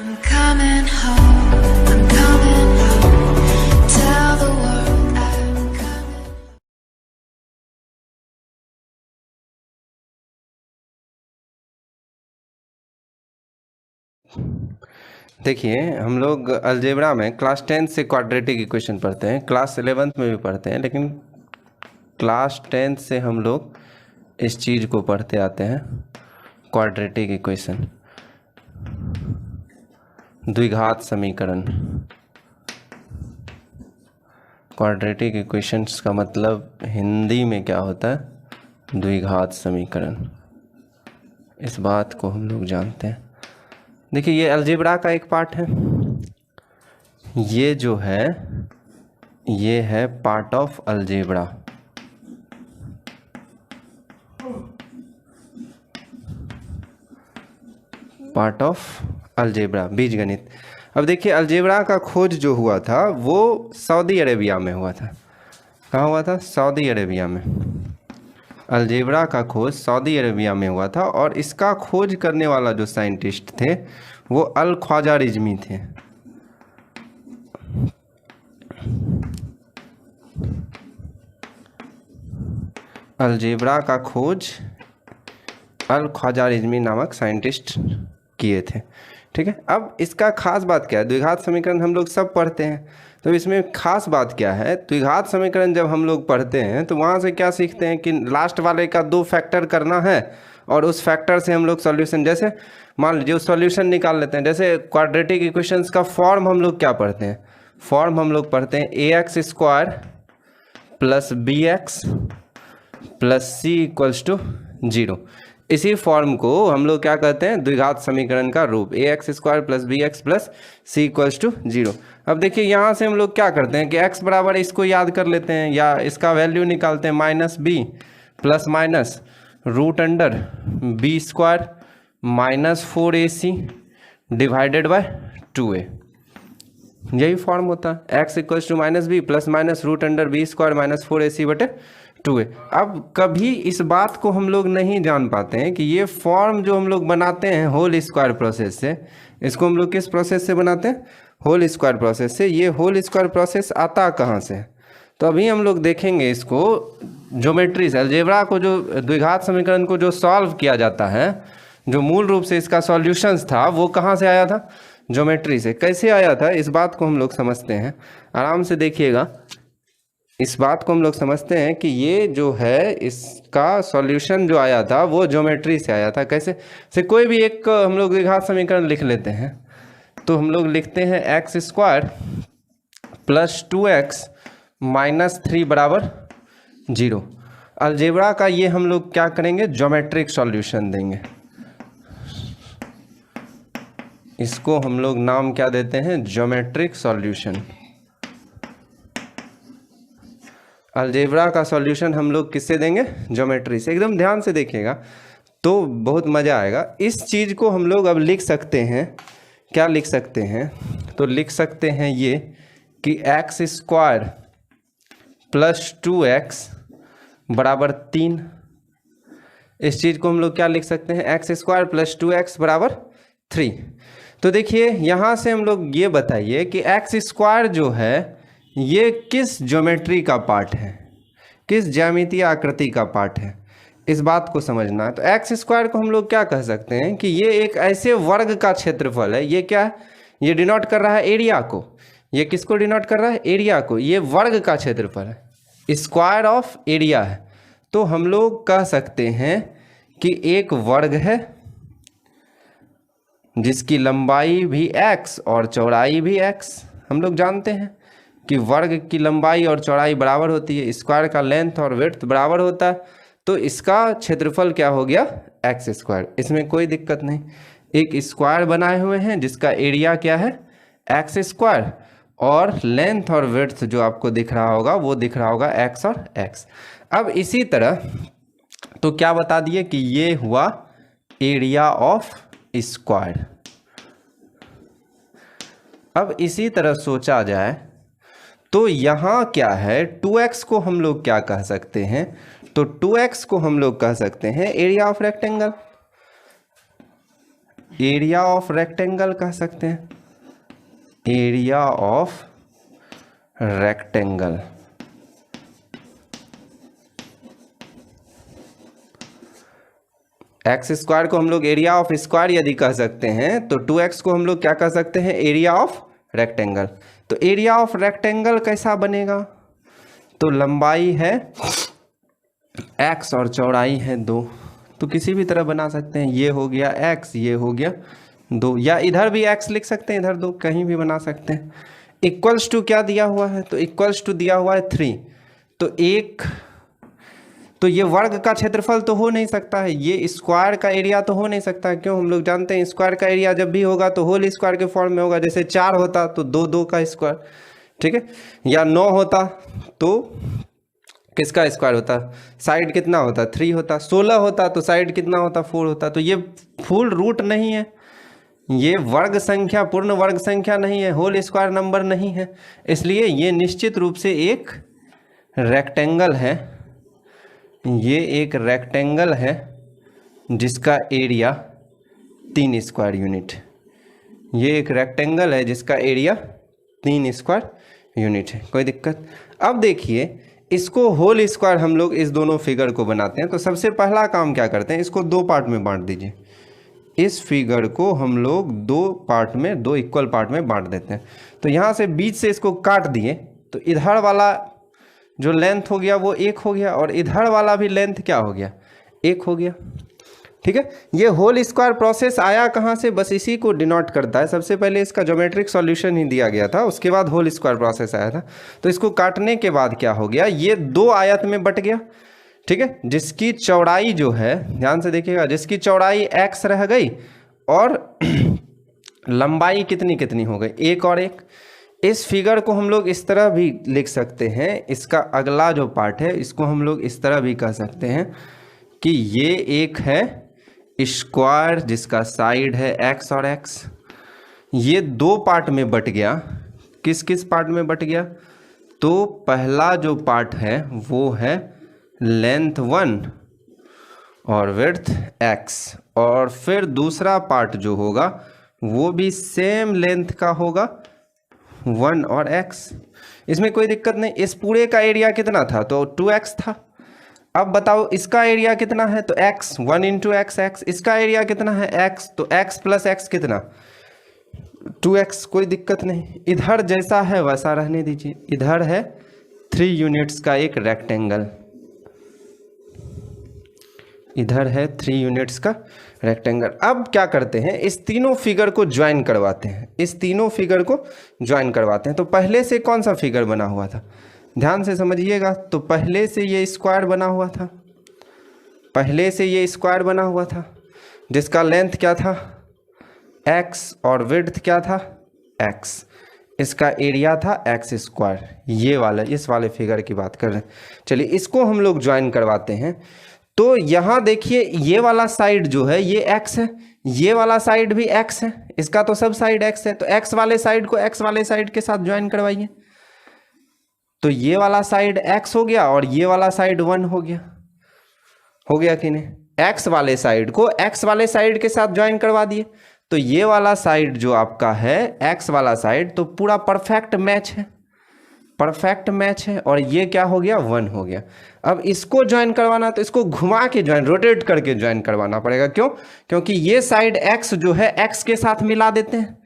I'm coming home, I'm coming home. Tell the world I'm coming. देखिए, हम लोग algebra में क्लास 10 से क्वाड्रेटिक इक्वेशन पढ़ते हैं, क्लास 11th में भी पढ़ते हैं, लेकिन क्लास 10 से हम लोग इस चीज़ को पढ़ते आते हैं, क्वाड्रेटिक इक्वेशन, द्विघात समीकरण। क्वाड्रेटिक इक्वेशंस का मतलब हिंदी में क्या होता है? द्विघात समीकरण। इस बात को हम लोग जानते हैं। देखिए, ये अलजेब्रा का एक पार्ट है, ये जो है ये है part of algebra. Part of algebra, बीजगणित। अब देखिए, अलजेब्रा का खोज जो हुआ था वो सऊदी अरेबिया में हुआ था। कहाँ हुआ था? सऊदी अरेबिया में। अलजेब्रा का खोज सऊदी अरेबिया में हुआ था, और इसका खोज करने वाला जो साइंटिस्ट थे वो अल ख्वाजारिज़मी थे। अलजेब्रा का खोज अल ख्वाजारिज़मी नामक साइंटिस्ट किए थे। ठीक है, अब इसका खास बात क्या है? द्विघात समीकरण हम लोग सब पढ़ते हैं, तो इसमें खास बात क्या है? द्विघात समीकरण जब हम लोग पढ़ते हैं तो वहाँ से क्या सीखते हैं कि लास्ट वाले का 2 फैक्टर करना है, और उस फैक्टर से हम लोग सॉल्यूशन, जैसे मान लीजिए सॉल्यूशन निकाल लेते हैं। जैसे क्वाड्रेटिक इक्वेशंस का फॉर्म हम लोग क्या पढ़ते हैं? फॉर्म हम लोग पढ़ते हैं ax² + bx + c = 0। इसी फॉर्म को हम लोग क्या कहते हैं? द्विघात समीकरण का रूप, ax² + bx + c = 0। अब देखिए, यहाँ से हम लोग क्या करते हैं कि x बराबर इसको याद कर लेते हैं, या इसका वैल्यू निकालते हैं -b ± √b² -4ac / 2a। यही फॉर्म होता है, x = -b ± √b² -4ac / 2a। अब कभी इस बात को हम लोग नहीं जान पाते हैं कि ये फॉर्म जो हम लोग बनाते हैं होल स्क्वायर प्रोसेस से, इसको हम लोग किस प्रोसेस से बनाते हैं? होल स्क्वायर प्रोसेस से। ये होल स्क्वायर प्रोसेस आता कहाँ से? तो अभी हम लोग देखेंगे इसको ज्योमेट्री से। अलजेब्रा को, जो द्विघात समीकरण को जो सॉल्व किया जाता है, जो मूल रूप से इसका सॉल्यूशंस था, वो कहाँ से आया था? ज्योमेट्री से। कैसे आया था इस बात को हम लोग समझते हैं, आराम से देखिएगा। इस बात को हम लोग समझते हैं कि ये जो है इसका सॉल्यूशन जो आया था वो ज्योमेट्री से आया था। कैसे? से कोई भी एक हम लोग द्विघात समीकरण लिख लेते हैं, तो हम लोग लिखते हैं x² + 2x - 3 = 0। अलजेब्रा का ये हम लोग क्या करेंगे? ज्योमेट्रिक सॉल्यूशन देंगे। इसको हम लोग नाम क्या देते हैं? Geometric solution. अलजेब्रा का सॉल्यूशन हम लोग किससे देंगे? ज्योमेट्री से। एकदम ध्यान से देखिएगा तो बहुत मज़ा आएगा। इस चीज़ को हम लोग अब लिख सकते हैं, क्या लिख सकते हैं? तो लिख सकते हैं ये कि x² + 2x = 3। इस चीज़ को हम लोग क्या लिख सकते हैं? x² + 2x = 3। तो देखिए, यहाँ से हम लोग ये बताइए कि x² जो है ये किस ज्योमेट्री का पार्ट है, किस ज्यामितीय आकृति का पार्ट है, इस बात को समझना है। तो x² को हम लोग क्या कह सकते हैं कि ये एक ऐसे वर्ग का क्षेत्रफल है। ये क्या है? ये डिनोट कर रहा है एरिया को। ये किसको डिनोट कर रहा है? एरिया को। ये वर्ग का क्षेत्रफल है, स्क्वायर ऑफ एरिया है। तो हम लोग कह सकते हैं कि एक वर्ग है जिसकी लंबाई भी x और चौड़ाई भी x। हम लोग जानते हैं कि वर्ग की लंबाई और चौड़ाई बराबर होती है, स्क्वायर का लेंथ और विड्थ बराबर होता है, तो इसका क्षेत्रफल क्या हो गया? x²। इसमें कोई दिक्कत नहीं। एक स्क्वायर बनाए हुए हैं जिसका एरिया क्या है? x², और लेंथ और विड्थ जो आपको दिख रहा होगा वो दिख रहा होगा x और x। अब इसी तरह तो क्या बता दिए कि ये हुआ एरिया ऑफ स्क्वायर। अब इसी तरह सोचा जाए तो यहाँ क्या है? 2x को हम लोग क्या कह सकते हैं? तो 2x को हम लोग कह सकते हैं area of rectangle. Area of rectangle कह सकते हैं, area of rectangle. X square को हम लोग एरिया ऑफ स्क्वायर यदि कह सकते हैं तो 2x को हम लोग क्या कह सकते हैं, एरिया ऑफ रेक्टेंगल। तो एरिया ऑफ रेक्टेंगल कैसा बनेगा, तो लंबाई है x और चौड़ाई है 2, तो किसी भी तरह बना सकते हैं। ये हो गया x, ये हो गया 2, या इधर भी x लिख सकते हैं, इधर 2, कहीं भी बना सकते हैं। इक्वल्स टू क्या दिया हुआ है, तो इक्वल्स टू दिया हुआ है 3, तो एक, तो ये वर्ग का क्षेत्रफल तो हो नहीं सकता है, ये स्क्वायर का एरिया तो हो नहीं सकता है। क्यों, हम लोग जानते हैं स्क्वायर का एरिया जब भी होगा तो होल स्क्वायर के फॉर्म में होगा। जैसे 4 होता तो 2 का स्क्वायर, ठीक है, या 9 होता तो किसका स्क्वायर होता, साइड कितना होता, 3 होता। 16 होता तो साइड कितना होता, 4 होता। तो ये फुल रूट नहीं है, ये वर्ग संख्या, पूर्ण वर्ग संख्या नहीं है, होल स्क्वायर नंबर नहीं है, इसलिए ये निश्चित रूप से एक रेक्टेंगल है। ये एक रेक्टेंगल है जिसका एरिया 3 स्क्वायर यूनिट, ये एक रेक्टेंगल है जिसका एरिया 3 स्क्वायर यूनिट है। कोई दिक्कत। अब देखिए इसको होल स्क्वायर हम लोग इस दोनों फिगर को बनाते हैं। तो सबसे पहला काम क्या करते हैं, इसको 2 पार्ट में बांट दीजिए। इस फिगर को हम लोग 2 पार्ट में, 2 इक्वल पार्ट में बांट देते हैं। तो यहाँ से बीच से इसको काट दिए तो इधर वाला जो लेंथ हो गया वो 1 हो गया, और इधर वाला भी लेंथ क्या हो गया, 1 हो गया। ठीक है, ये होल स्क्वायर प्रोसेस आया कहाँ से, बस इसी को डिनोट करता है। सबसे पहले इसका ज्योमेट्रिक सॉल्यूशन ही दिया गया था, उसके बाद होल स्क्वायर प्रोसेस आया था। तो इसको काटने के बाद क्या हो गया, ये 2 आयत में बट गया। ठीक है, जिसकी चौड़ाई जो है, ध्यान से देखिएगा, जिसकी चौड़ाई x रह गई और लंबाई कितनी कितनी हो गई, 1 और 1। इस फिगर को हम लोग इस तरह भी लिख सकते हैं, इसका अगला जो पार्ट है इसको हम लोग इस तरह भी कह सकते हैं कि ये एक है स्क्वायर जिसका साइड है x और x। ये 2 पार्ट में बट गया। किस किस पार्ट में बट गया, तो पहला जो पार्ट है वो है लेंथ 1 और विड्थ x, और फिर दूसरा पार्ट जो होगा वो भी सेम लेंथ का होगा 1 और x। इसमें कोई दिक्कत नहीं। इस पूरे का एरिया कितना था, तो 2x था। अब बताओ इसका एरिया कितना है, तो x, 1 इंटू x। इसका एरिया कितना है, x, तो x प्लस x कितना, 2x। कोई दिक्कत नहीं, इधर जैसा है वैसा रहने दीजिए। इधर है 3 यूनिट्स का एक रेक्टेंगल, इधर है 3 यूनिट्स का रेक्टेंगल। अब क्या करते हैं, इस तीनों फिगर को ज्वाइन करवाते हैं, इस तीनों फिगर को ज्वाइन करवाते हैं। तो पहले से कौन सा फिगर बना हुआ था, ध्यान से समझिएगा। तो पहले से ये स्क्वायर बना हुआ था, पहले से ये स्क्वायर बना हुआ था जिसका लेंथ क्या था, x, और विड्थ क्या था, x। इसका एरिया था x स्क्वायर। ये वाला, इस वाले फिगर की बात कर रहे हैं। चलिए इसको हम लोग ज्वाइन करवाते हैं। तो यहाँ देखिए ये वाला साइड जो है ये x है, ये वाला साइड भी x है, इसका तो सब साइड x है। तो x वाले साइड को x वाले साइड के साथ ज्वाइन करवाइए। तो ये वाला साइड x हो गया और ये वाला साइड 1 हो गया, हो गया कि नहीं। x वाले साइड को x वाले साइड के साथ ज्वाइन करवा दिए। तो ये वाला साइड जो आपका है x वाला साइड, तो पूरा परफेक्ट मैच है, परफेक्ट मैच है। और ये क्या हो गया, 1 हो गया। अब इसको ज्वाइन करवाना तो इसको घुमा के ज्वाइन, रोटेट करके ज्वाइन करवाना पड़ेगा। क्यों, क्योंकि ये साइड x जो है x के साथ मिला देते हैं।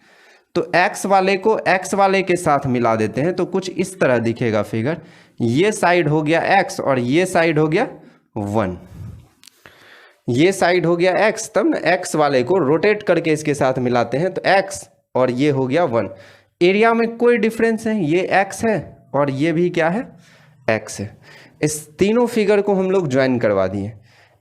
तो x वाले को x वाले के साथ मिला देते हैं तो कुछ इस तरह दिखेगा फिगर। ये साइड हो गया x और ये साइड हो गया 1, ये साइड हो गया x। तब ना x वाले को रोटेट करके इसके साथ मिलाते हैं तो x और ये हो गया 1। एरिया में कोई डिफरेंस है, ये x है और ये भी क्या है, x है। इस तीनों फिगर को हम लोग ज्वाइन करवा दिए।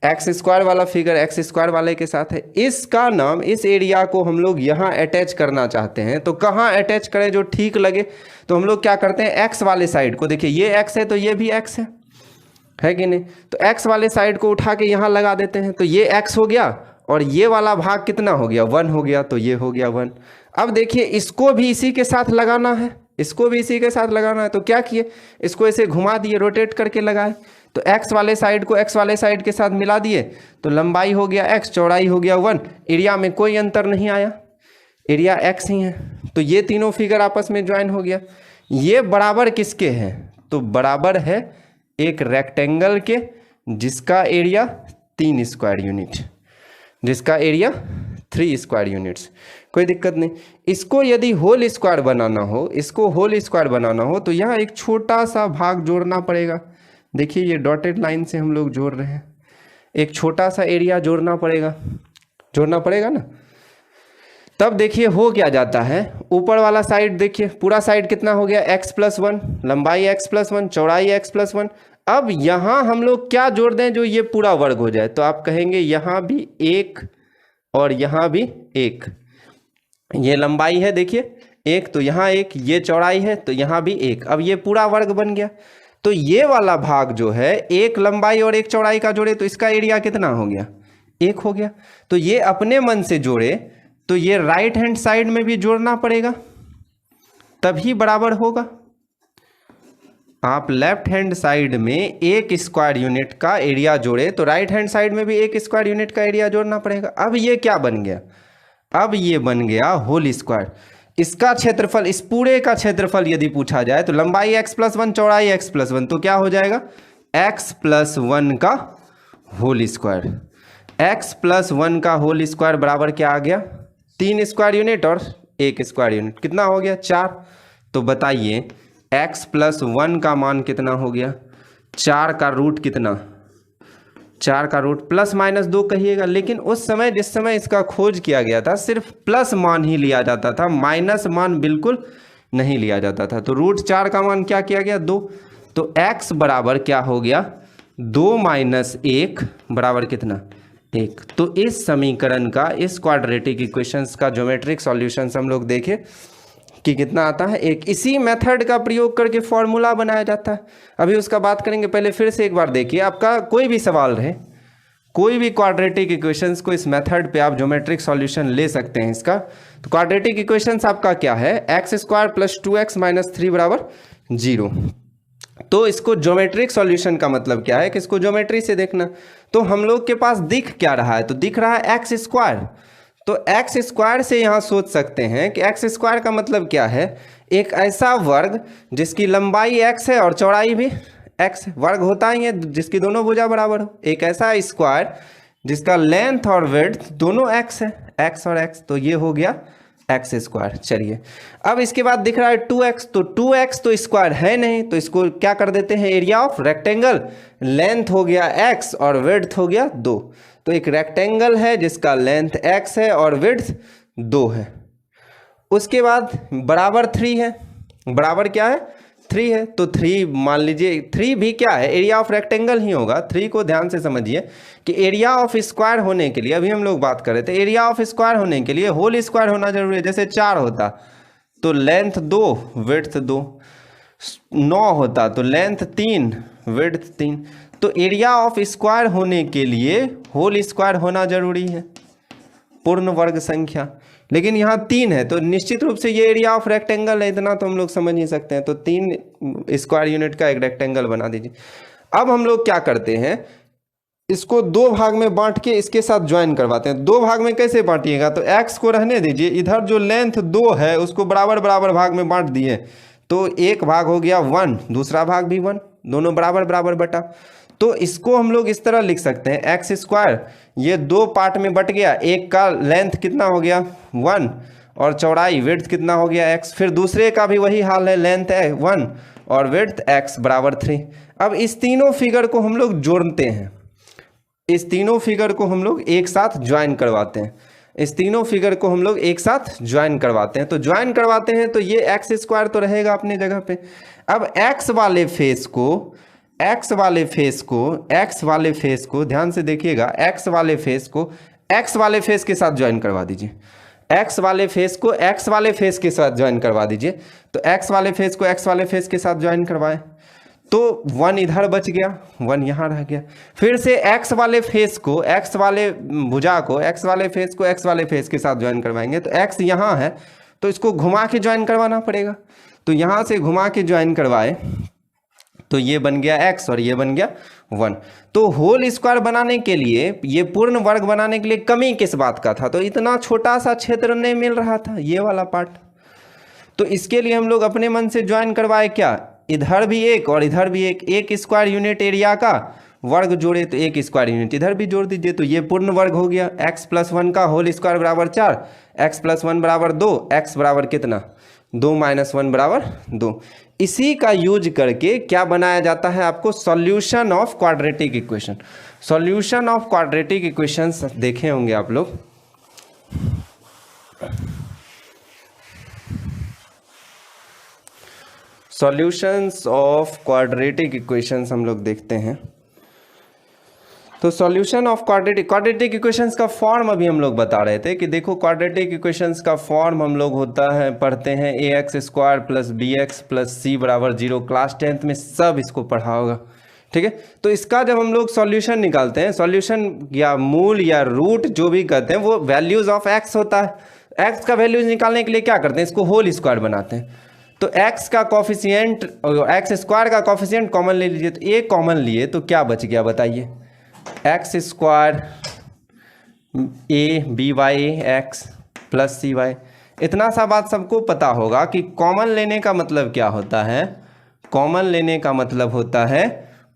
एक्स स्क्वायर वाला फिगर एक्स स्क्वायर वाले के साथ है। इसका नाम, इस एरिया को हम लोग यहाँ अटैच करना चाहते हैं। तो कहाँ अटैच करें जो ठीक लगे, तो हम लोग क्या करते हैं, एक्स वाले साइड को, देखिए ये एक्स है तो ये भी एक्स है कि नहीं। तो एक्स वाले साइड को उठा के यहाँ लगा देते हैं तो ये एक्स हो गया और ये वाला भाग कितना हो गया, 1 हो गया, तो ये हो गया 1। अब देखिए इसको भी इसी के साथ लगाना है, इसको भी इसी के साथ लगाना है। तो क्या किए, इसको ऐसे घुमा दिए, रोटेट करके लगाए। तो x वाले साइड को x वाले साइड के साथ मिला दिए तो लंबाई हो गया x, चौड़ाई हो गया 1, एरिया में कोई अंतर नहीं आया, एरिया x ही है। तो ये तीनों फिगर आपस में ज्वाइन हो गया। ये बराबर किसके हैं? तो बराबर है एक रेक्टेंगल के जिसका एरिया 3 स्क्वायर यूनिट, जिसका एरिया 3 स्क्वायर यूनिट्स। कोई दिक्कत नहीं। इसको यदि होल स्क्वायर बनाना हो, इसको होल स्क्वायर बनाना हो तो यहाँ एक छोटा सा भाग जोड़ना पड़ेगा। देखिए ये डॉटेड लाइन से हम लोग जोड़ रहे हैं, एक छोटा सा एरिया जोड़ना पड़ेगा ना। तब देखिए हो क्या जाता है, ऊपर वाला साइड देखिए, पूरा साइड कितना हो गया x+1, लंबाई x+1, चौड़ाई x+1। अब यहाँ हम लोग क्या जोड़ दें जो ये पूरा वर्ग हो जाए? तो आप कहेंगे यहाँ भी 1 और यहाँ भी 1। ये लंबाई है देखिए 1, तो यहाँ 1, ये चौड़ाई है तो यहाँ भी 1। अब ये पूरा वर्ग बन गया। तो ये वाला भाग जो है 1 लंबाई और 1 चौड़ाई का जोड़े तो इसका एरिया कितना हो गया? 1 हो गया। तो ये अपने मन से जोड़े तो ये राइट हैंड साइड में भी जोड़ना पड़ेगा तभी बराबर होगा। आप लेफ्ट हैंड साइड में 1 स्क्वायर यूनिट का एरिया जोड़े तो राइट हैंड साइड में भी 1 स्क्वायर यूनिट का एरिया जोड़ना पड़ेगा। अब ये क्या बन गया? अब ये बन गया होल स्क्वायर। इसका क्षेत्रफल, इस पूरे का क्षेत्रफल यदि पूछा जाए तो लंबाई x+1, चौड़ाई x+1, तो क्या हो जाएगा? x+1 का होल स्क्वायर। x+1 का होल स्क्वायर बराबर क्या आ गया? 3 स्क्वायर यूनिट और 1 स्क्वायर यूनिट, कितना हो गया? 4। तो बताइए x+1 का मान कितना हो गया? 4 का रूट कितना? 4 का रूट ±2 कहिएगा। लेकिन उस समय जिस समय इसका खोज किया गया था सिर्फ प्लस मान ही लिया जाता था, माइनस मान बिल्कुल नहीं लिया जाता था। तो √4 का मान क्या किया गया? 2। तो x बराबर क्या हो गया? 2 - 1 बराबर कितना? 1। तो इस समीकरण का, इस क्वाड्रेटिक इक्वेशंस का ज्योमेट्रिक सॉल्यूशंस हम लोग देखें कि कितना आता है? 1। इसी मेथड का प्रयोग करके फॉर्मूला बनाया जाता है, अभी उसका बात करेंगे। पहले फिर से एक बार देखिए, आपका कोई भी सवाल रहे, कोई भी क्वाड्रेटिक इक्वेशंस को इस मेथड पे आप ज्योमेट्रिक सॉल्यूशन ले सकते हैं इसका। तो क्वाड्रेटिक इक्वेशंस आपका क्या है? x² + 2x - 3 = 0। तो इसको ज्योमेट्रिक सॉल्यूशन का मतलब क्या है कि इसको ज्योमेट्री से देखना। तो हम लोग के पास दिख क्या रहा है? तो दिख रहा है x²। तो x² से यहाँ सोच सकते हैं कि x² का मतलब क्या है? एक ऐसा वर्ग जिसकी लंबाई x है और चौड़ाई भी x। वर्ग होता ही है जिसकी दोनों भुजा बराबर हो। एक ऐसा स्क्वायर जिसका लेंथ और विड्थ दोनों x है, x और x, तो ये हो गया x²। चलिए अब इसके बाद दिख रहा है 2x। तो 2x तो स्क्वायर है नहीं, तो इसको क्या कर देते हैं? Area of rectangle. लेंथ हो गया x और विड्थ हो गया 2। तो एक रेक्टेंगल है जिसका लेंथ x है और विड्थ 2 है। उसके बाद बराबर 3 है। बराबर क्या है? 3 है। तो 3 मान लीजिए, 3 भी क्या है? एरिया ऑफ रेक्टेंगल ही होगा। 3 को ध्यान से समझिए कि एरिया ऑफ स्क्वायर होने के लिए, अभी हम लोग बात कर रहे थे, एरिया ऑफ स्क्वायर होने के लिए होल स्क्वायर होना जरूरी है। जैसे 4 होता तो लेंथ 2 विड्थ 2, 9 होता तो लेंथ 3 विड्थ 3। तो एरिया ऑफ स्क्वायर होने के लिए होल स्क्वायर होना जरूरी है, पूर्ण वर्ग संख्या। लेकिन यहाँ 3 है तो निश्चित रूप से ये एरिया ऑफ रेक्टेंगल है, इतना तो हम लोग समझ ही सकते हैं। तो 3 स्क्वायर यूनिट का एक रेक्टेंगल बना दीजिए। अब हम लोग क्या करते हैं? इसको 2 भाग में बांट के इसके साथ ज्वाइन करवाते हैं। 2 भाग में कैसे बांटिएगा? तो x को रहने दीजिए, इधर जो लेंथ 2 है उसको बराबर बराबर भाग में बांट दिए तो एक भाग हो गया 1, दूसरा भाग भी 1, दोनों बराबर बराबर बटा। तो इसको हम लोग इस तरह लिख सकते हैं x², ये 2 पार्ट में बट गया। एक का लेंथ कितना हो गया? 1 और चौड़ाई विड्थ कितना हो गया? x। फिर दूसरे का भी वही हाल है, लेंथ है 1 और विड्थ x बराबर 3। अब इस तीनों फिगर को हम लोग जोड़ते हैं, इस तीनों फिगर को हम लोग एक साथ ज्वाइन करवाते हैं, इस तीनों फिगर को हम लोग एक साथ ज्वाइन करवाते हैं। तो ज्वाइन करवाते हैं तो ये x² तो रहेगा अपनी जगह पे। अब x वाले फेस को ध्यान से देखिएगा, x वाले फेस को x वाले फेस के साथ ज्वाइन करवा दीजिए, x वाले फेस को x वाले फेस के साथ ज्वाइन करवा दीजिए। तो x वाले फेस को x वाले फेस के साथ ज्वाइन करवाएं तो 1 इधर बच गया, 1 यहाँ रह गया। फिर से x वाले फेस को, x वाले भुजा को, x वाले फेस को x वाले फेस के साथ ज्वाइन करवाएंगे तो x यहाँ है तो इसको घुमा के ज्वाइन करवाना पड़ेगा। तो यहाँ से घुमा के ज्वाइन करवाए तो ये बन गया x और ये बन गया 1। तो होल स्क्वायर बनाने के लिए, ये पूर्ण वर्ग बनाने के लिए कमी किस बात का था? तो इतना छोटा सा क्षेत्र नहीं मिल रहा था, ये वाला पार्ट। तो इसके लिए हम लोग अपने मन से ज्वाइन करवाए क्या, इधर भी एक और इधर भी एक स्क्वायर यूनिट एरिया का वर्ग जोड़े तो एक स्क्वायर यूनिट इधर भी जोड़ दीजिए, तो ये पूर्ण वर्ग हो गया। x + 1 का होल स्क्वायर बराबर 4, x + 1 बराबर 2, x बराबर कितना 2 - 1 बराबर 2। इसी का यूज करके क्या बनाया जाता है आपको, solution of quadratic equation. Solution of quadratic equations देखे होंगे आप लोग। सॉल्यूशंस ऑफ क्वाड्रेटिक इक्वेशंस हम लोग देखते हैं। तो सॉल्यूशन ऑफ क्वाड्रेटिक इक्वेशंस का फॉर्म अभी हम लोग बता रहे थे कि देखो क्वाड्रेटिक इक्वेशंस का फॉर्म हम लोग होता है, पढ़ते हैं ax² + bx + c = 0। Class 10th में सब इसको पढ़ा होगा, ठीक है। तो इसका जब हम लोग सॉल्यूशन निकालते हैं, सॉल्यूशन या मूल या रूट जो भी कहते हैं वो वैल्यूज ऑफ x होता है। x का वैल्यूज निकालने के लिए क्या करते हैं, इसको होल स्क्वायर बनाते हैं। तो x का कॉफिशिएंट, x² का कॉफिशिएंट कॉमन ले लीजिए, तो a कॉमन लिए तो क्या बच गया बताइए, x² a by(x) + cy। इतना सा बात सबको पता होगा कि कॉमन लेने का मतलब क्या होता है। कॉमन लेने का मतलब होता है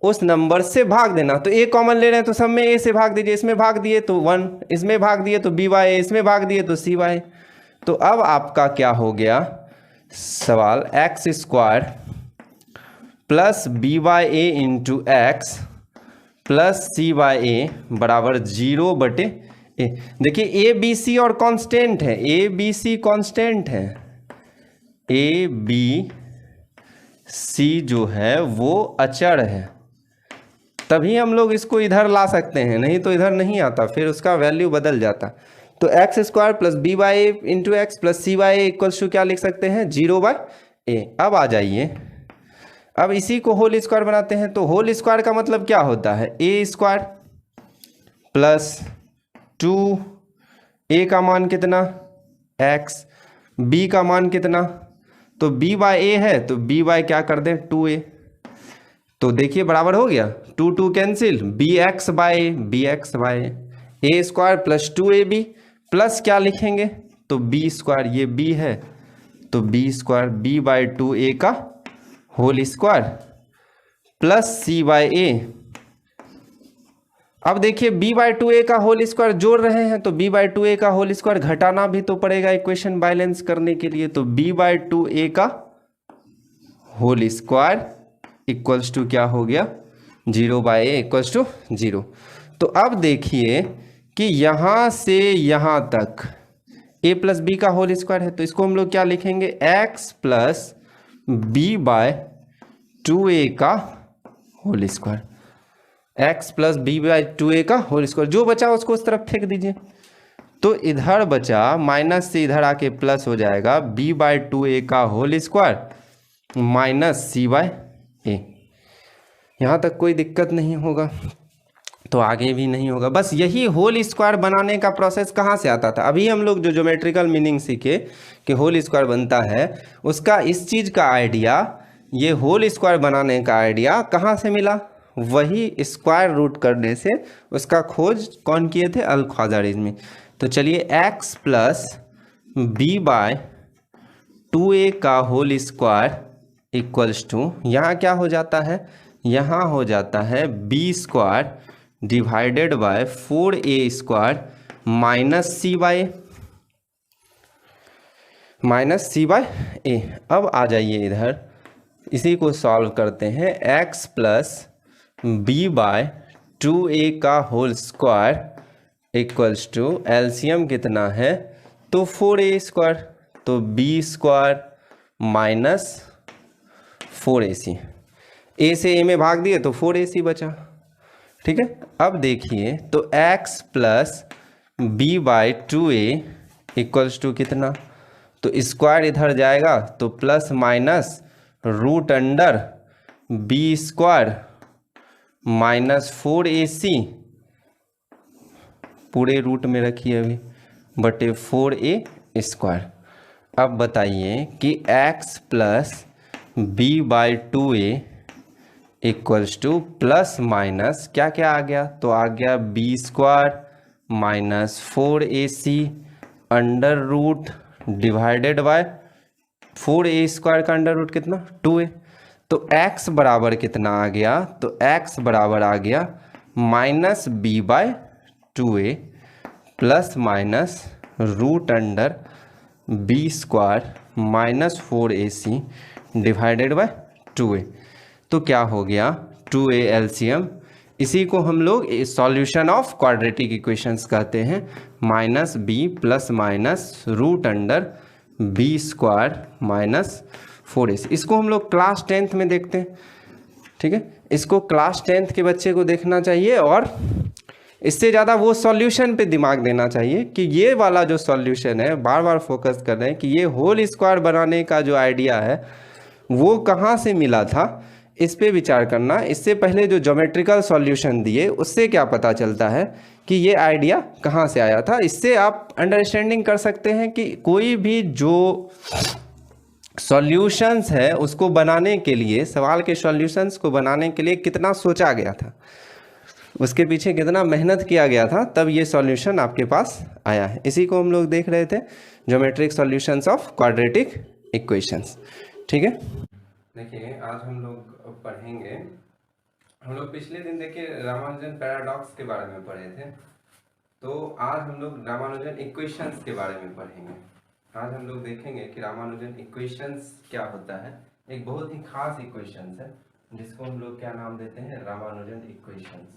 उस नंबर से भाग देना। तो a कॉमन ले रहे हैं तो सब में a से भाग दीजिए, इसमें भाग दिए तो 1, इसमें भाग दिए तो b by a, इसमें भाग दिए तो c by a। तो अब आपका क्या हो गया सवाल, x² + b by a × x + c by a बराबर 0/a। देखिए ए बी सी और कांस्टेंट है, ए बी सी कांस्टेंट है, ए बी सी जो है वो अचर है, तभी हम लोग इसको इधर ला सकते हैं, नहीं तो इधर नहीं आता, फिर उसका वैल्यू बदल जाता। तो x² + b by a × x + c by a = क्या लिख सकते हैं 0/a। अब आ जाइए, अब इसी को होल स्क्वायर बनाते हैं। तो होल स्क्वायर का मतलब क्या होता है, a² + 2a का मान कितना x, b का मान कितना, तो b by a है तो b by क्या कर दें 2a। तो देखिए बराबर हो गया, 2 2 cancel, bx by a² + 2ab plus क्या लिखेंगे तो b², ये b है तो b² b by 2a का whole square plus c by a। अब देखिए b by 2a का होल स्क्वायर जोड़ रहे हैं तो b by 2a का होल स्क्वायर घटाना भी तो पड़ेगा इक्वेशन बैलेंस करने के लिए। तो b by 2a का होल स्क्वायर इक्वल्स टू क्या हो गया 0/a = 0। तो अब देखिए कि यहाँ से यहाँ तक a + b का होल स्क्वायर है, तो इसको हम लोग क्या लिखेंगे x + b by 2a का whole square, x + b by 2a का होल स्क्वायर। जो बचा उसको उस तरफ फेंक दीजिए, तो इधर बचा माइनस से इधर आके प्लस हो जाएगा b by 2a का whole square - c by a। यहाँ तक कोई दिक्कत नहीं होगा तो आगे भी नहीं होगा। बस यही होल स्क्वायर बनाने का प्रोसेस कहाँ से आता था, अभी हम लोग जो ज्योमेट्रिकल मीनिंग सीखे कि होल स्क्वायर बनता है, उसका इस चीज़ का आइडिया, ये होल स्क्वायर बनाने का आइडिया कहाँ से मिला, वही स्क्वायर रूट करने से उसका खोज कौन किए थे, अल-ख्वाज़ारिज़मी। तो चलिए x + b by 2a का होल स्क्वायर इक्वल्स टू, यहाँ क्या हो जाता है, यहाँ हो जाता है b² divided by 4a² - c by a। अब आ जाइए इधर, इसी को सॉल्व करते हैं। x + b by 2a का whole square equals to, LCM कितना है तो 4a², तो b² - 4ac, a से a में भाग दिए तो 4ac बचा, ठीक है। अब देखिए तो x + b by 2a equals to कितना, तो स्क्वायर इधर जाएगा तो plus minus √under b² - 4ac, पूरे रूट में रखिए अभी, बटे 4a²। अब बताइए कि x + b by 2a equals to plus minus क्या क्या आ गया, तो आ गया b square minus 4ac under root divided by 4a² का अंडर रूट कितना 2a। तो x बराबर कितना आ गया, तो x बराबर आ गया minus b by 2a plus minus root under b square minus 4ac divided by 2a। तो क्या हो गया 2a एलसीएम, इसी को हम लोग सॉल्यूशन ऑफ क्वाड्रेटिक इक्वेशंस कहते हैं, minus b plus minus root under b square minus 4ac। इसको हम लोग क्लास 10th में देखते हैं, ठीक है। इसको क्लास 10th के बच्चे को देखना चाहिए और इससे ज़्यादा वो सॉल्यूशन पे दिमाग देना चाहिए कि ये वाला जो सॉल्यूशन है, बार बार फोकस कर रहे हैं कि ये होल स्क्वायर बनाने का जो आइडिया है वो कहाँ से मिला था, इस पे विचार करना। इससे पहले जो ज्योमेट्रिकल सॉल्यूशन दिए उससे क्या पता चलता है कि ये आइडिया कहाँ से आया था। इससे आप अंडरस्टैंडिंग कर सकते हैं कि कोई भी जो सॉल्यूशंस है उसको बनाने के लिए, सवाल के सॉल्यूशंस को बनाने के लिए कितना सोचा गया था, उसके पीछे कितना मेहनत किया गया था, तब ये सॉल्यूशन आपके पास आया है। इसी को हम लोग देख रहे थे, geometric solutions of quadratic equations, ठीक है। देखिए आज हम लोग पढ़ेंगे, हम लोग पिछले दिन देखिए रामानुजन पैराडॉक्स के बारे में पढ़े थे, तो आज हम लोग रामानुजन इक्वेशंस के बारे में पढ़ेंगे। आज हम लोग देखेंगे कि रामानुजन इक्वेशंस क्या होता है। एक बहुत ही खास इक्वेशंस है जिसको हम लोग क्या नाम देते हैं, रामानुजन इक्वेशंस।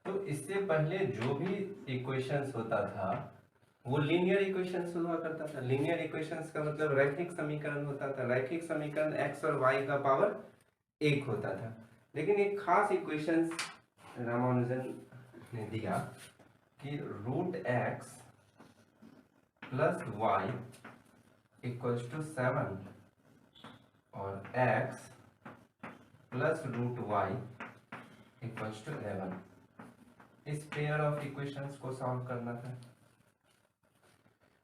तो इससे पहले जो भी इक्वेशंस होता था वो लीनियर इक्वेशंस हुआ करता था। लीनियर इक्वेशंस का मतलब रैखिक समीकरण होता था। रैखिक समीकरण x और y का पावर 1 होता था। लेकिन एक खास इक्वेशंस रामानुजन ने दिया कि root x plus y equals to 7 और x plus root y equals to 11। इस पेयर ऑफ इक्वेशंस को सॉल्व करना था,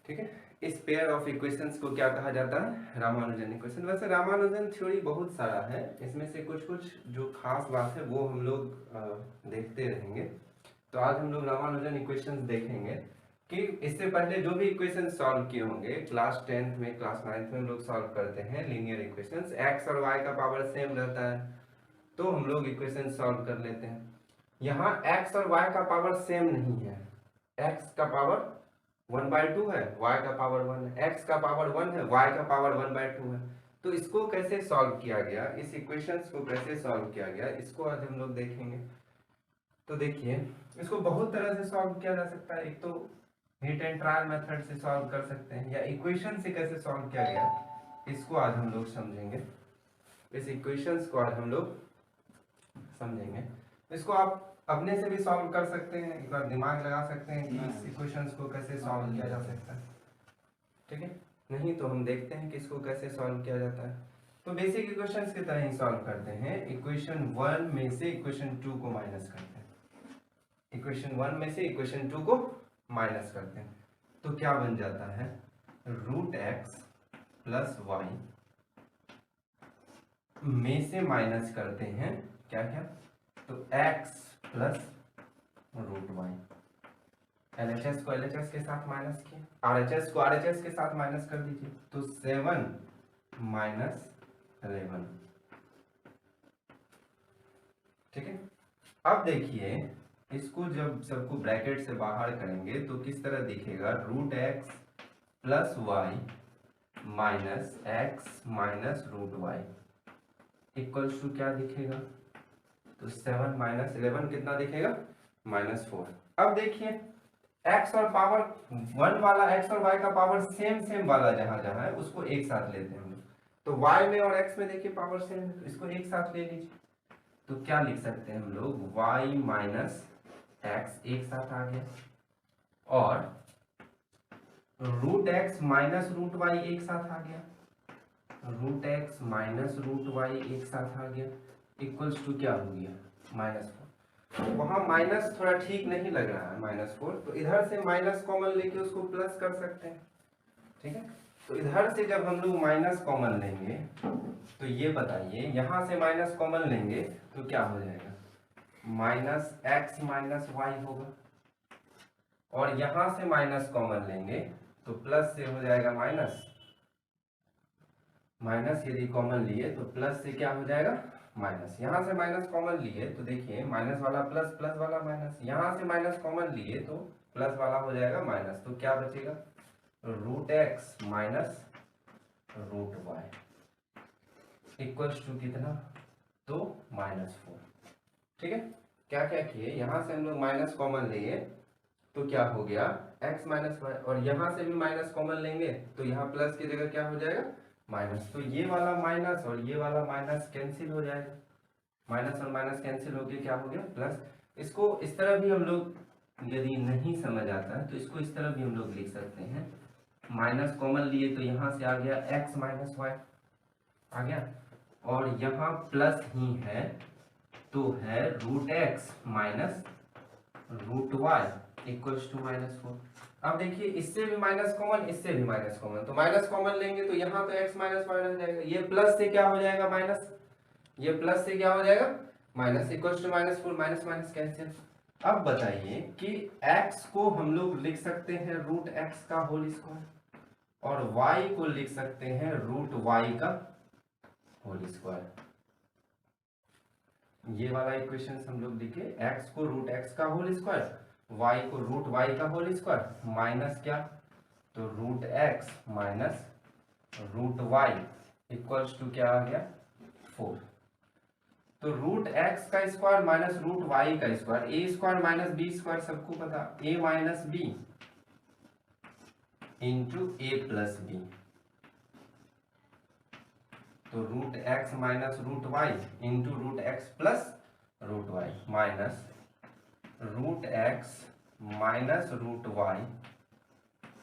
ठीक है। इस पेयर ऑफ इक्वेशंस को क्या कहा जाता है, रामानुजन इक्वेशन। वैसे रामानुजन थ्योरी बहुत सारा है, इसमें से कुछ कुछ जो खास बात है वो हम लोग देखते रहेंगे। तो आज हम लोग रामानुजन इक्वेशंस देखेंगे कि इससे पहले जो भी इक्वेशन सॉल्व किए होंगे क्लास 10th में, क्लास 9th में हम लोग सॉल्व करते हैं लीनियर इक्वेशंस। x और y का पावर सेम रहता है तो हम लोग इक्वेशन सॉल्व कर लेते हैं। यहाँ x और y का पावर सेम नहीं है, x का पावर 1/2 है, y का पावर 1 है, x का पावर 1 है, y का पावर 1/2 है। तो इसको कैसे सॉल्व किया गया, इस इक्वेशंस को कैसे सॉल्व किया गया, इसको आज हम लोग देखेंगे। तो देखिए इसको बहुत तरह से सॉल्व किया जा सकता है। एक तो हिट एंड ट्रायल मेथड से सॉल्व कर सकते हैं, या इक्वेशन से कैसे सॉल्व किया गया इसको आज हम लोग समझेंगे। इस इक्वेशंस को आज हम लोग समझेंगे। इसको आप अपने से भी सॉल्व कर सकते हैं, एक बार दिमाग लगा सकते हैं कि इस इक्वेशंस को कैसे सॉल्व किया जा सकता है, ठीक है। नहीं तो हम देखते हैं कि इसको कैसे सॉल्व किया जाता है। तो बेसिक इक्वेशंस की तरह ही सॉल्व करते हैं। इक्वेशन 1 में से इक्वेशन 2 को माइनस करते हैं, इक्वेशन 1 में से इक्वेशन 2 को माइनस करते हैं। तो क्या बन जाता है, रूट x प्लस वाई में से माइनस करते हैं क्या क्या, तो x plus root y. LHS को LHS के साथ माइनस किया, RHS को RHS के साथ माइनस कर दीजिए, तो 7 माइनस 11, ठीक है। अब देखिए इसको जब सबको ब्रैकेट से बाहर करेंगे तो किस तरह दिखेगा, root x plus y minus x minus root y equals to क्या दिखेगा, तो 7 माइनस 11 कितना दिखेगा, -4। अब देखिए x और पावर 1 वाला, x और y का पावर सेम वाला जहां जहां है उसको एक साथ लेते हैं हम लोग। तो y में और x में देखिए पावर सेम है, तो इसको एक साथ ले लीजिए। तो क्या लिख सकते हैं हम लोग, y माइनस एक्स एक साथ आ गया, और root x minus root y एक साथ आ गया, root x minus root y एक साथ आ गया, इक्वल्स टू क्या हो गया, -4। वहां माइनस थोड़ा ठीक नहीं लग रहा है -4, तो इधर से माइनस कॉमन लेके उसको प्लस कर सकते हैं। ठीक है, तो इधर से जब हम लोग माइनस कॉमन लेंगे तो ये बताइए, यहां से माइनस कॉमन लेंगे तो क्या हो जाएगा, -x - y होगा, और यहां से माइनस कॉमन लेंगे तो प्लस से हो जाएगा माइनस, यदि कॉमन लिए तो प्लस से क्या हो जाएगा माइनस। यहां से माइनस कॉमन लिए तो देखिए माइनस वाला प्लस, प्लस वाला माइनस, यहां से माइनस कॉमन लिए तो प्लस वाला हो जाएगा माइनस, तो क्या बचेगा, √x - √y इक्वल्स टू कितना, तो -4। ठीक है, क्या क्या किए, यहां से हम लोग माइनस कॉमन लिए तो क्या हो गया x - y, और यहां से भी माइनस कॉमन लेंगे तो यहाँ प्लस की जगह क्या हो जाएगा माइनस, तो ये वाला माइनस और ये वाला माइनस कैंसिल हो जाएगा, माइनस और माइनस कैंसिल होके क्या हो गया प्लस। इसको इस तरह भी हम लोग, यदि नहीं समझ आता है तो इसको इस तरह भी हम लोग लिख सकते हैं, माइनस कॉमन लिए तो यहाँ से आ गया x - y आ गया, और यहाँ प्लस ही है तो है √x - √y इक्वल्स टू -4। अब देखिए इससे भी माइनस कॉमन, इससे भी माइनस कॉमन, तो माइनस कॉमन लेंगे तो यहाँ तो x - y रह जाएगा, ये प्लस से क्या हो जाएगा माइनस, ये प्लस से क्या हो जाएगा minus equals to -4, minus minus cancel. अब बताइए कि x को हम लोग लिख सकते हैं √x का होल स्क्वायर, और y को लिख सकते हैं √y का होल स्क्वायर। ये वाला इक्वेशन हम लोग लिखे, x को √x का होल स्क्वायर, y को √y का होल स्क्वायर, माइनस क्या, तो √x - √y इक्वल्स टू क्या आ गया 4। तो √x का स्क्वायर माइनस √y का square, a square minus b square सबको पता, a minus b into a plus b, तो √x minus √y into √x plus √y minus √x minus √y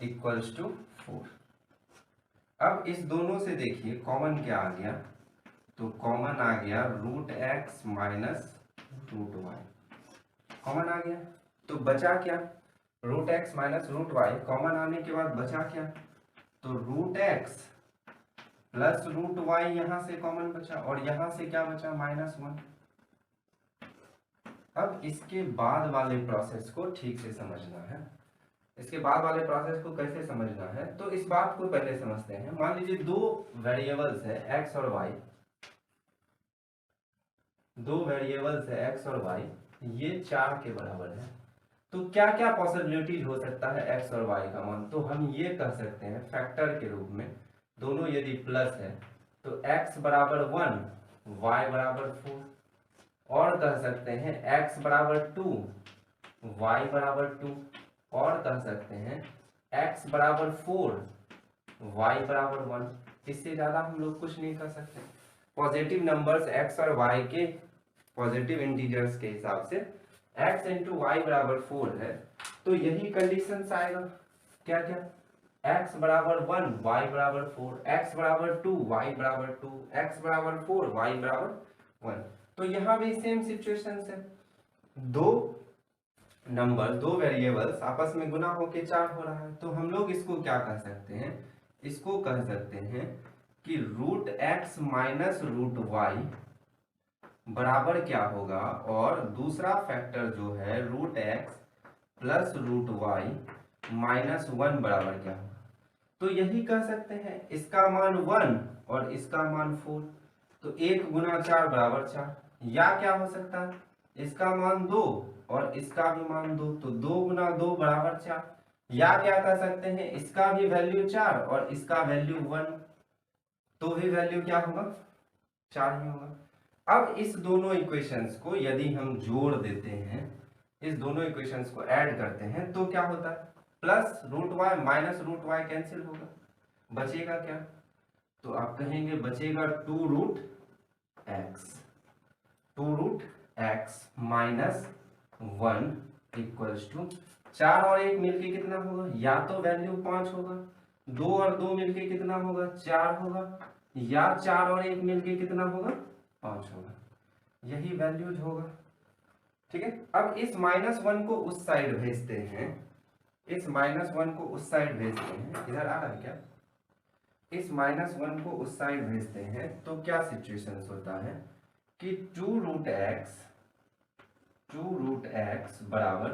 equals to 4। अब इस दोनों से देखिए कॉमन क्या आ गया, तो कॉमन आ गया √x माइनस √y, कॉमन आ गया, तो बचा क्या, √x माइनस √y कॉमन आने के बाद बचा क्या, तो √x प्लस √y यहां से कॉमन बचा, और यहां से क्या बचा -1। अब इसके बाद वाले प्रोसेस को ठीक से समझना है, इसके बाद वाले प्रोसेस को कैसे समझना है, तो इस बात को पहले समझते हैं। मान लीजिए दो वेरिएबल्स है x और y, दो वेरिएबल्स है x और y, ये 4 के बराबर है, तो क्या क्या पॉसिबिलिटीज हो सकता है x और y का मान, तो हम ये कह सकते हैं फैक्टर के रूप में, दोनों यदि प्लस है तो x बराबर 1 y बराबर 4, और कह सकते हैं x बराबर 2 y बराबर 2, और कह सकते हैं x बराबर 4 y बराबर 1। इससे ज्यादा हम लोग कुछ नहीं कर सकते। पॉजिटिव नंबर्स x और y के पॉजिटिव इंटीजर्स के हिसाब से x इंटू वाई बराबर 4 है, तो यही कंडीशन आएगा, क्या क्या, x बराबर 1 y बराबर 4, x बराबर 2 y बराबर 2, x बराबर 4 y बराबर 1। तो यहाँ भी सेम सिचुएशन है, दो नंबर, दो वेरिएबल्स आपस में गुना होके 4 हो रहा है, तो हम लोग इसको क्या कह सकते हैं, इसको कह सकते हैं कि √x माइनस √y बराबर क्या होगा, और दूसरा फैक्टर जो है √x प्लस √y माइनस 1 बराबर क्या होगा, तो यही कह सकते हैं, इसका मान 1 और इसका मान 4, तो 1 गुना 4 बराबर 4, या क्या हो सकता है, इसका मान 2 और इसका भी मान 2, तो 2 गुना 2 बराबर 4, या क्या कह सकते हैं, इसका भी वैल्यू 4 और इसका वैल्यू 1, तो भी वैल्यू क्या होगा 4 ही होगा। अब इस दोनों इक्वेशंस को यदि हम जोड़ देते हैं, इस दोनों इक्वेशंस को ऐड करते हैं तो क्या होता है, plus √y minus √y cancel होगा, बचेगा क्या, तो आप कहेंगे बचेगा 2√x, 2√x minus 1 equals to 4 और 1 मिलके कितना होगा, या तो वैल्यू 5 होगा, 2 और 2 मिलके कितना होगा 4 होगा, या 4 और 1 मिलके कितना होगा 5 होगा, यही वैल्यूज होगा। ठीक है। अब इस -1 को उस साइड भेजते हैं, इस -1 को उस साइड भेजते हैं, इधर आ रहा है क्या, इस -1 को उस साइड भेजते हैं तो क्या सिचुएशन होता है कि 2√x बराबर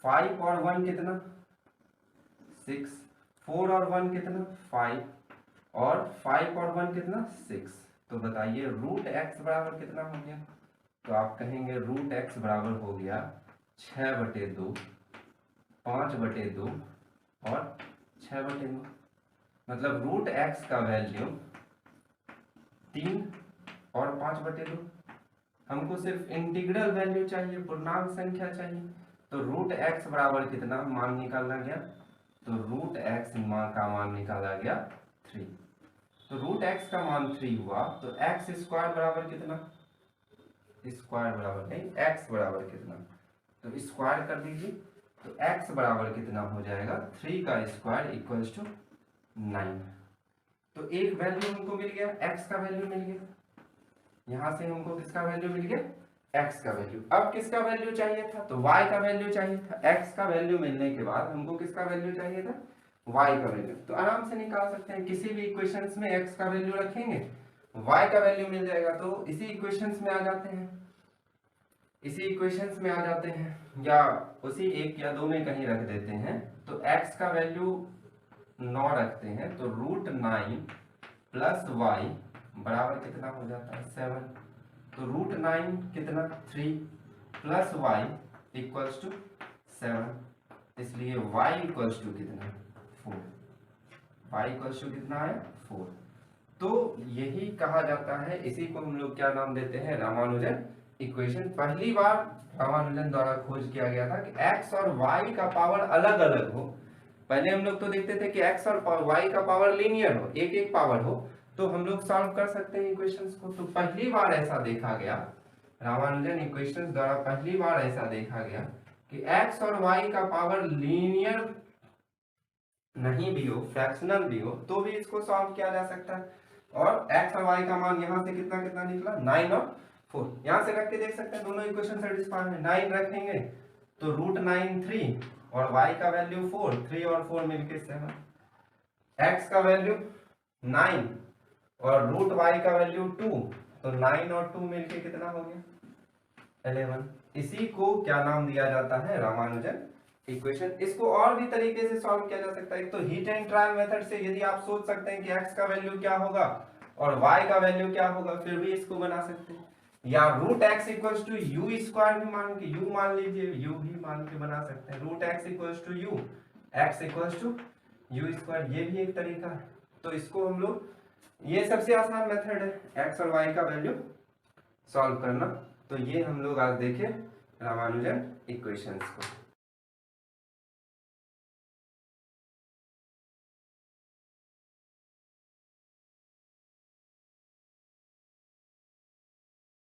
5 और 1 कितना 6, 4 और 1 कितना 5 और 5 और 1 कितना 6। तो बताइए √x बराबर कितना हो गया, तो आप कहेंगे √x बराबर हो गया 6/2, 5/2 और 6/2। मतलब √x का वैल्यू 3 और 5/2। हमको सिर्फ इंटीग्रल वैल्यू चाहिए, पूर्णांक संख्या चाहिए। तो √x बराबर कितना मान निकाला गया, तो √x का मान निकाला गया 3। तो √x का मान 3 हुआ तो x स्क्वायर बराबर कितना, स्क्वायर बराबर नहीं x बराबर कितना, तो स्क्वायर कर दीजिए। तो x बराबर कितना हो जाएगा 3 का स्क्वायर इक्वल्स टू 9। तो एक वैल्यू हमको मिल गया, x का वैल्यू मिल गया, यहां से हमको किसका वैल्यू मिल गया, x का वैल्यू। अब किसका वैल्यू चाहिए था, तो y का वैल्यू चाहिए था। x का वैल्यू मिलने के बाद हमको किसका वैल्यू चाहिए था, y का वैल्यू। तो आराम से निकाल सकते हैं, किसी भी इक्वेशंस में x का वैल्यू रखेंगे y का वैल्यू मिल जाएगा। तो इसी इक्वेशंस में आ जाते हैं, इसी इक्वेशंस में आ जाते हैं, या उसी एक या दो में कहीं रख देते हैं। तो x का वैल्यू 9 रखते हैं, तो √9 प्लस y बराबर कितना हो जाता है 7। तो √9 कितना 3 प्लस y इक्वल्स टू 7, इसलिए y इक्वल्स टू कितना 4, y इक्वल्स टू कितना है 4। तो यही कहा जाता है, इसी को हम लोग क्या नाम देते हैं, रामानुजन इक्वेशन। पहली बार रामानुजन द्वारा खोज किया गया था कि x और y का पावर अलग अलग हो। पहले हम लोग तो देखते थे कि x और y का पावर लीनियर हो, एक एक पावर हो, तो हम लोग सॉल्व कर सकते हैं इक्वेशंस को। तो पहली बार ऐसा देखा गया, रामानुजन इक्वेशंस द्वारा पहली बार ऐसा देखा गया कि x और y का पावर लीनियर नहीं भी हो, फ्रैक्शनल भी हो, तो भी इसको सॉल्व किया जा सकता है। और x और y का मान यहाँ से कितना कितना निकला 9 और 4। यहाँ से रख के देख सकते हैं दोनों इक्वेशन सेटिस्फाई है। 9 रखेंगे तो √9 3 और y का वैल्यू 4, 3 और 4 मिलके 7, x का वैल्यू 9 और √y का वैल्यू 2, तो 9 और 2 मिलके कितना हो गया 11। इसी को क्या नाम दिया जाता है, रामानुजन इक्वेशन। इसको और भी तरीके से सॉल्व किया जा सकता है। एक तो हीट एंड ट्रायल मेथड से यदि आप सोच सकते हैं कि x का वैल्यू क्या होगा और y का वैल्यू क्या होगा, फिर भी इसको बना सकते हैं। या √x equals to u square भी मान के, u मान लीजिए, u भी मान के बना सकते हैं। √x equals to u, x equals to u square, ये भी एक तरीका है। तो इसको हम लोग, ये सबसे आसान मेथड है x और y का वैल्यू सॉल्व करना। तो ये हम लोग आज देखें रामानुजन इक्वेशंस को।